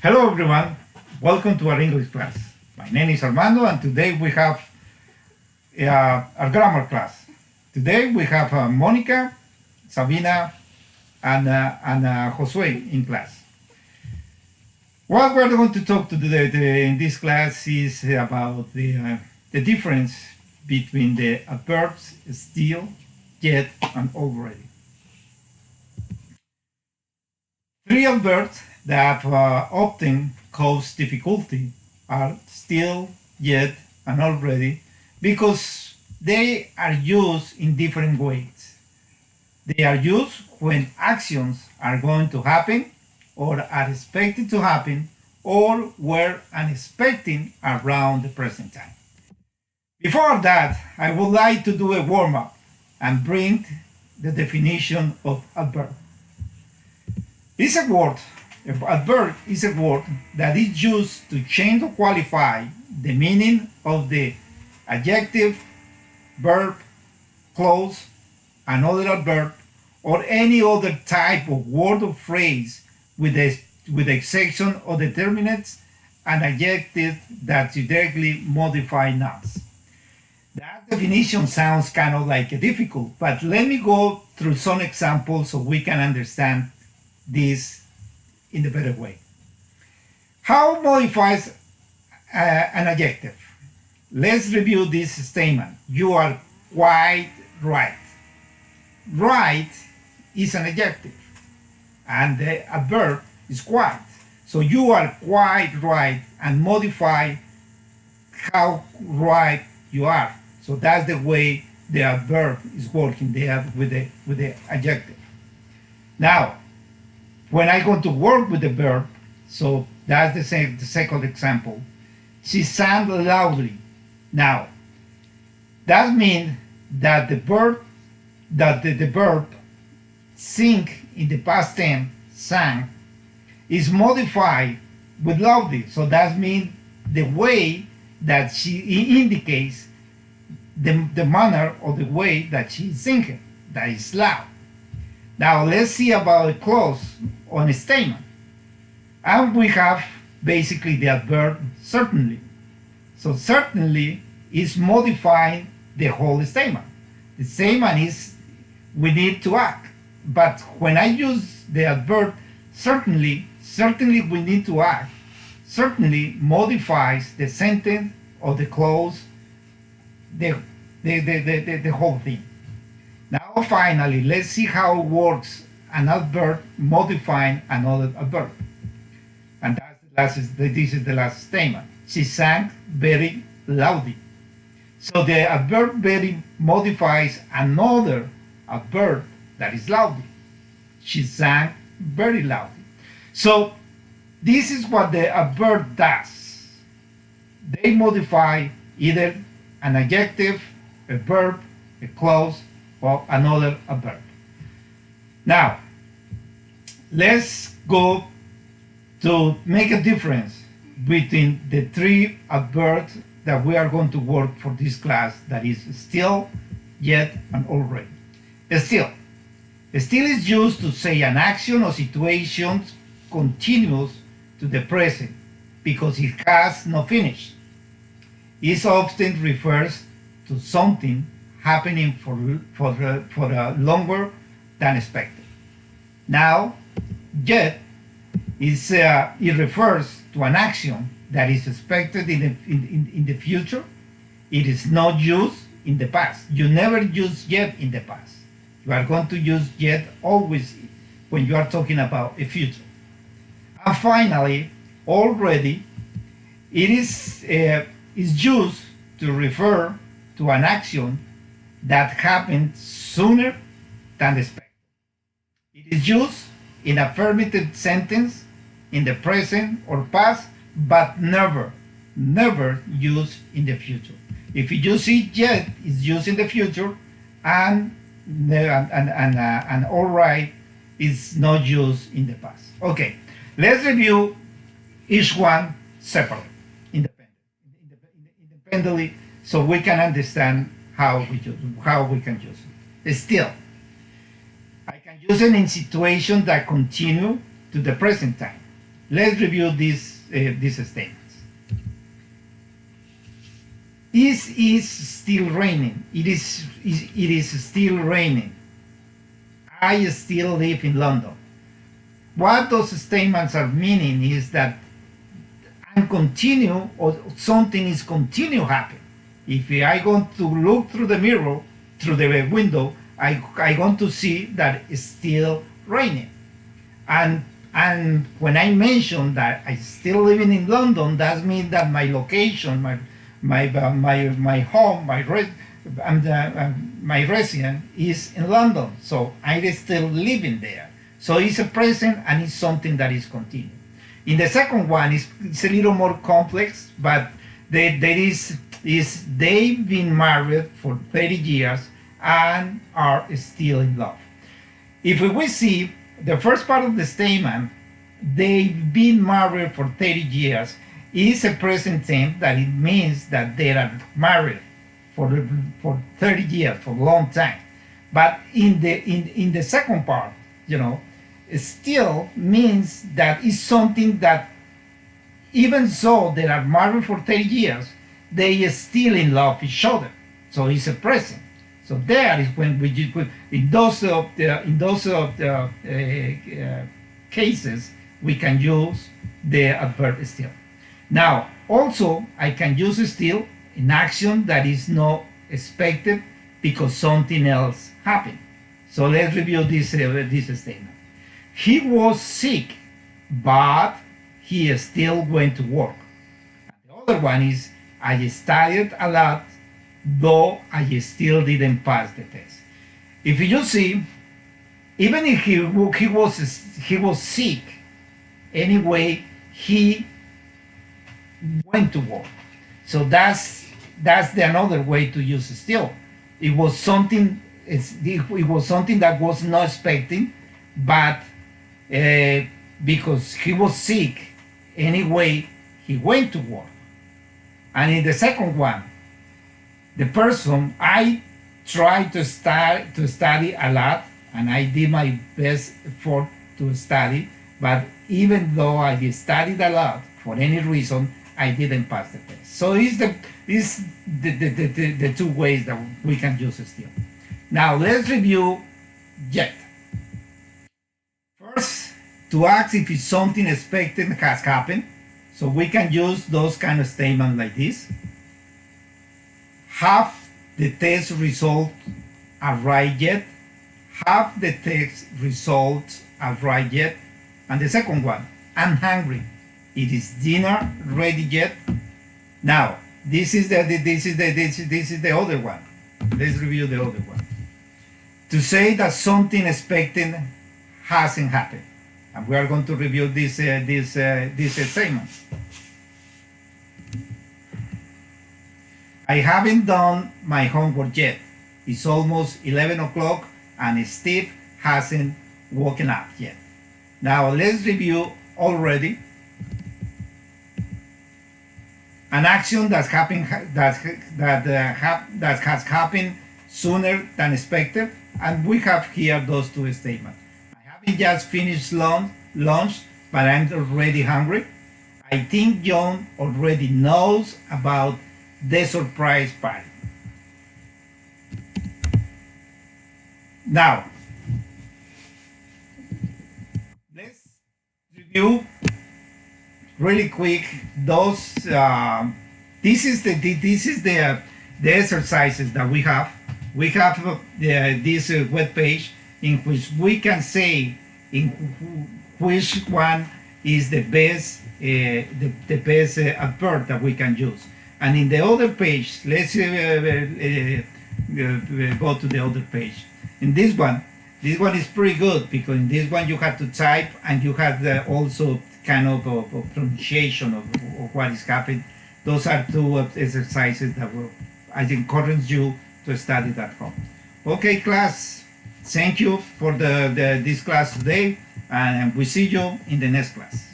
Hello everyone, welcome to our English class. My name is Armando and today we have our grammar class. Today we have Monica, Sabina and Josue in class. What we're going to talk to today in this class is about the difference between the adverbs still, yet and already. Three adverbs that often cause difficulty are still, yet, and already because they are used in different ways. They are used when actions are going to happen or are expected to happen or were unexpected around the present time. Before that, I would like to do a warm-up and bring the definition of adverb. It's a word, adverb is a word that is used to change or qualify the meaning of the adjective, verb, clause, another adverb, or any other type of word or phrase with the exception of determinants and adjectives that directly modify nouns. That definition sounds kind of like difficult, but let me go through some examples so we can understand this in a better way. How modifies an adjective? Let's review this statement. You are quite right. Right is an adjective and the adverb is quite. So you are quite right and modify how right you are. So that's the way the adverb is working there with the adjective. Now, when I go to work with the verb, so that's the second example. She sang loudly. Now, that means that the verb sing in the past tense, sang, is modified with loudly. So that means the way that she indicates the manner or the way that she is singing, that is loud. Now let's see about a clause on a statement. And we have basically the adverb certainly. So certainly is modifying the whole statement. The statement is we need to act. But when I use the adverb certainly we need to act, certainly modifies the sentence or the clause, the whole thing. Now finally, let's see how it works an adverb modifying another adverb. And this is the last statement. She sang very loudly. So the adverb very modifies another adverb that is loudly. She sang very loudly. So this is what the adverb does. They modify either an adjective, a verb, a clause, or another adverb. Now, let's go to make a difference between the three adverbs that we are going to work for this class, that is still, yet, and already. Still is used to say an action or situation continues to the present because it has no finish. It often refers to something happening for longer than expected. Now, yet it refers to an action that is expected in the future. It is not used in the past. You never use yet in the past. You are going to use yet always when you are talking about a future. And finally, already, it is used to refer to an action that happened sooner than expected. It is used in affirmative sentence in the present or past, but never used in the future. If you use it yet, it's used in the future, and all right is not used in the past. Okay, let's review each one separately, independently, so we can understand how we can use it. Still, I can use it in situations that continue to the present time. let's review these statements. It is still raining. It is still raining. I still live in London. What those statements are meaning is that I'm continue, or something is continue happening. If I going to look through the mirror, through the window, I going to see that it's still raining. And when I mention that I still living in London, that means that my location, my home, my residence is in London. So I still living there. So it's a present and it's something that is continuing. In the second one, it's a little more complex, but they've been married for 30 years and are still in love. If we see the first part of the statement, they've been married for 30 years, is a present tense that it means that they are married for 30 years, for a long time. But in the second part, it still means that it's something that even though they are married for 30 years, they are still in love with each other. So it's a present. So there is when we in those cases we can use the adverb still. Now also I can use still in action that is not expected because something else happened. So let's review this statement. He was sick, but he still went to work. And the other one is I studied a lot, though I still didn't pass the test. If you see, even if he was sick, anyway, he went to work. So that's another way to use still. It was something that was not expecting, but because he was sick, anyway, he went to work. And in the second one, the person, I tried to study a lot, and I did my best effort to study, but even though I studied a lot, for any reason, I didn't pass the test. So it's the two ways that we can use it still. Now let's review yet. First, to ask if it's something expected has happened. So we can use those kind of statements like this. Have the test results arrived yet? Have the test results arrived yet? And the second one, I'm hungry. It is dinner ready yet? Now, this is the other one. Let's review the other one. To say that something expected hasn't happened. And we are going to review this statement. I haven't done my homework yet. It's almost 11 o'clock and Steve hasn't woken up yet. Now let's review already an action that has happened sooner than expected, and we have here those two statements. I haven't just finished lunch, but I'm already hungry. I think John already knows about the surprise party. Now, let's review really quick those. This is the exercises that we have. We have this web page in which we can say in which one is the best adverb that we can use. And in the other page, let's go to the other page. In this one is pretty good because in this one you have to type and you have also kind of pronunciation of what is happening. Those are two exercises that I encourage you to study at home. Okay, class, thank you for this class today, and we see you in the next class.